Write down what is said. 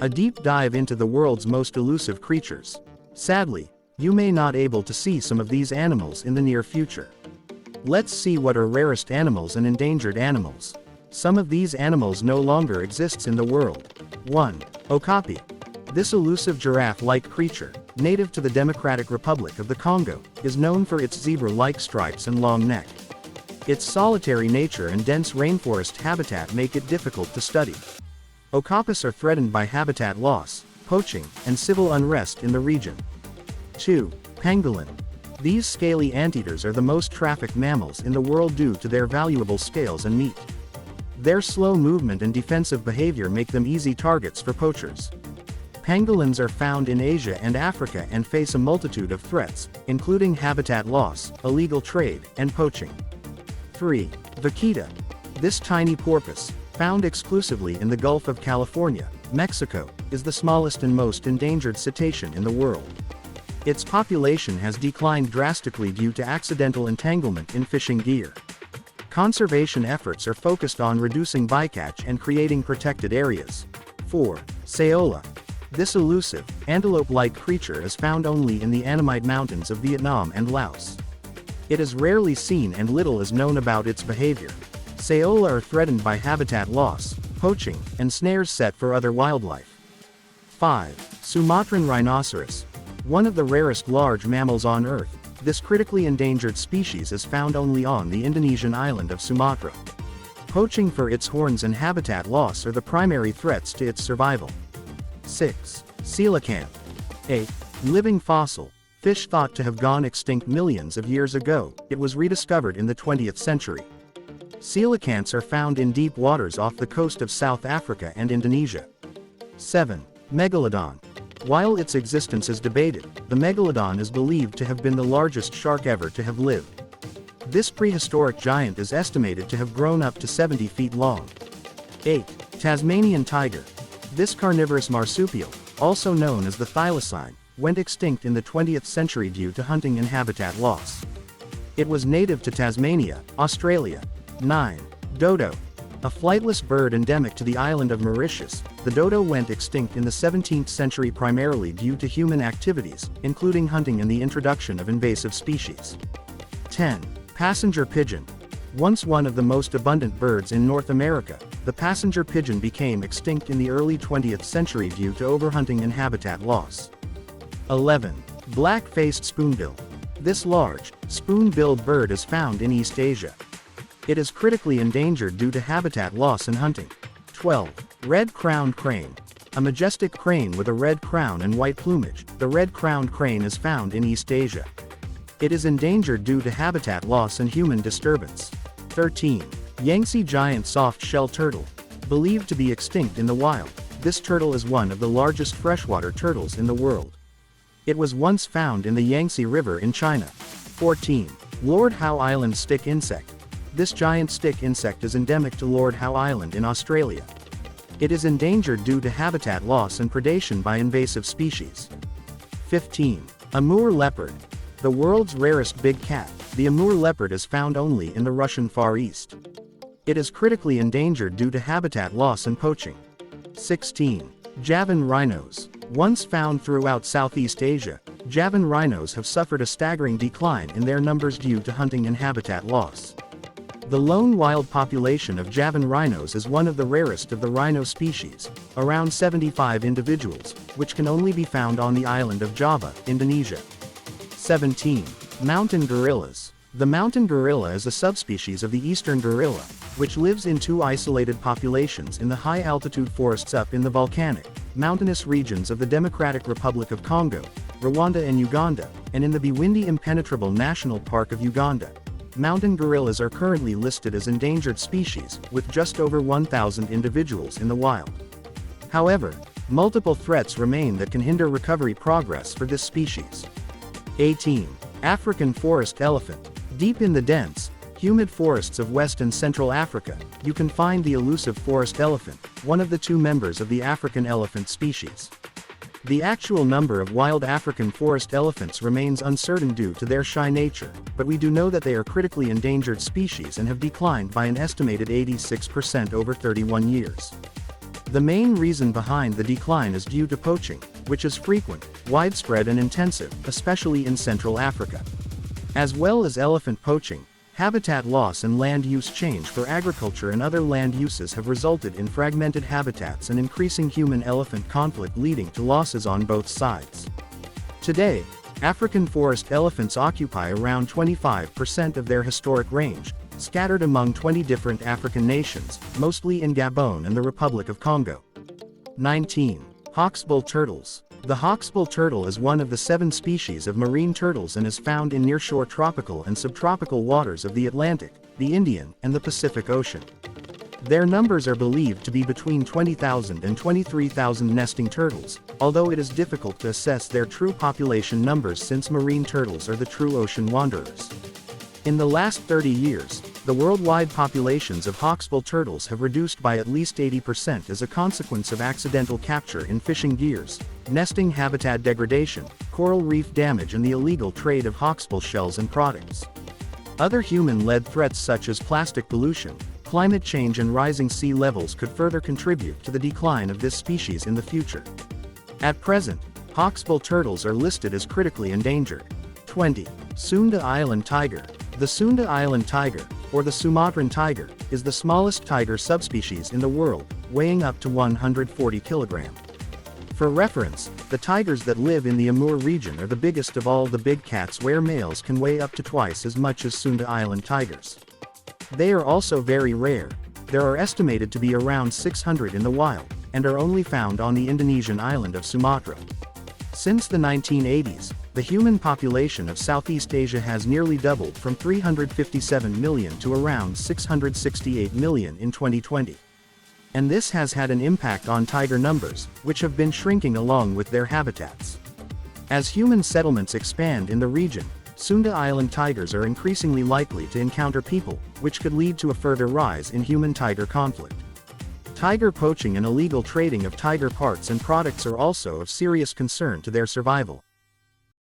a deep dive into the world's most elusive creatures. Sadly, you may not able to see some of these animals in the near future. Let's see what are rarest animals and endangered animals. Some of these animals no longer exists in the world. 1. Okapi. This elusive giraffe-like creature, native to the Democratic Republic of the Congo, is known for its zebra-like stripes and long neck. Its solitary nature and dense rainforest habitat make it difficult to study. Okapis are threatened by habitat loss, poaching, and civil unrest in the region. 2. Pangolin. These scaly anteaters are the most trafficked mammals in the world due to their valuable scales and meat. Their slow movement and defensive behavior make them easy targets for poachers. Pangolins are found in Asia and Africa and face a multitude of threats, including habitat loss, illegal trade, and poaching. 3. Vaquita. This tiny porpoise, found exclusively in the Gulf of California, Mexico, is the smallest and most endangered cetacean in the world. Its population has declined drastically due to accidental entanglement in fishing gear. Conservation efforts are focused on reducing bycatch and creating protected areas. 4. Saola. This elusive, antelope-like creature is found only in the Annamite Mountains of Vietnam and Laos. It is rarely seen and little is known about its behavior. Saola are threatened by habitat loss, poaching, and snares set for other wildlife. 5. Sumatran rhinoceros. One of the rarest large mammals on Earth, this critically endangered species is found only on the Indonesian island of Sumatra. Poaching for its horns and habitat loss are the primary threats to its survival. 6. Coelacanth. A living fossil, fish thought to have gone extinct millions of years ago, it was rediscovered in the 20th century. Coelacanths are found in deep waters off the coast of South Africa and Indonesia. 7. Megalodon. While its existence is debated, the megalodon is believed to have been the largest shark ever to have lived. This prehistoric giant is estimated to have grown up to 70 feet long. 8. Tasmanian tiger. This carnivorous marsupial, also known as the thylacine, went extinct in the 20th century due to hunting and habitat loss. It was native to Tasmania, Australia. 9. Dodo. A flightless bird endemic to the island of Mauritius, the dodo went extinct in the 17th century primarily due to human activities, including hunting and the introduction of invasive species. 10. Passenger pigeon. Once one of the most abundant birds in North America, the passenger pigeon became extinct in the early 20th century due to overhunting and habitat loss. 11. Black-faced spoonbill. This large, spoon-billed bird is found in East Asia. It is critically endangered due to habitat loss and hunting. 12. Red-crowned crane. A majestic crane with a red crown and white plumage, the red-crowned crane is found in East Asia. It is endangered due to habitat loss and human disturbance. 13. Yangtze giant soft-shell turtle. Believed to be extinct in the wild, this turtle is one of the largest freshwater turtles in the world. It was once found in the Yangtze River in China. 14. Lord Howe Island stick insect. This giant stick insect is endemic to Lord Howe Island in Australia. It is endangered due to habitat loss and predation by invasive species. 15. Amur leopard. The world's rarest big cat, the Amur leopard is found only in the Russian Far East. It is critically endangered due to habitat loss and poaching. 16. Javan rhinos. Once found throughout Southeast Asia, Javan rhinos have suffered a staggering decline in their numbers due to hunting and habitat loss. The lone wild population of Javan rhinos is one of the rarest of the rhino species, around 75 individuals, which can only be found on the island of Java, Indonesia. 17. Mountain gorillas. The mountain gorilla is a subspecies of the eastern gorilla, which lives in two isolated populations in the high-altitude forests up in the volcanic, mountainous regions of the Democratic Republic of Congo, Rwanda and Uganda, and in the Bwindi Impenetrable National Park of Uganda. Mountain gorillas are currently listed as endangered species, with just over 1,000 individuals in the wild. However, multiple threats remain that can hinder recovery progress for this species. 18. African forest elephant. Deep in the dense, humid forests of West and Central Africa, you can find the elusive forest elephant, one of the two members of the African elephant species. The actual number of wild African forest elephants remains uncertain due to their shy nature, but we do know that they are critically endangered species and have declined by an estimated 86% over 31 years. The main reason behind the decline is due to poaching, which is frequent, widespread and intensive, especially in Central Africa. As well as elephant poaching, habitat loss and land use change for agriculture and other land uses have resulted in fragmented habitats and increasing human-elephant conflict leading to losses on both sides. Today, African forest elephants occupy around 25% of their historic range, scattered among 20 different African nations, mostly in Gabon and the Republic of Congo. 19. Hawksbill turtles. The hawksbill turtle is one of the 7 species of marine turtles and is found in nearshore tropical and subtropical waters of the Atlantic, the Indian, and the Pacific Ocean. Their numbers are believed to be between 20,000 and 23,000 nesting turtles, although it is difficult to assess their true population numbers since marine turtles are the true ocean wanderers. In the last 30 years, the worldwide populations of hawksbill turtles have reduced by at least 80% as a consequence of accidental capture in fishing gears, nesting habitat degradation, coral reef damage and the illegal trade of hawksbill shells and products. Other human-led threats such as plastic pollution, climate change and rising sea levels could further contribute to the decline of this species in the future. At present, hawksbill turtles are listed as critically endangered. 20. Sunda Island tiger. The Sunda Island tiger, or the Sumatran tiger, is the smallest tiger subspecies in the world, weighing up to 140 kilograms. For reference, the tigers that live in the Amur region are the biggest of all the big cats, where males can weigh up to twice as much as Sunda Island tigers. They are also very rare. There are estimated to be around 600 in the wild, and are only found on the Indonesian island of Sumatra. Since the 1980s, the human population of Southeast Asia has nearly doubled from 357 million to around 668 million in 2020. And this has had an impact on tiger numbers, which have been shrinking along with their habitats. As human settlements expand in the region, Sunda Island tigers are increasingly likely to encounter people, which could lead to a further rise in human-tiger conflict. Tiger poaching and illegal trading of tiger parts and products are also of serious concern to their survival.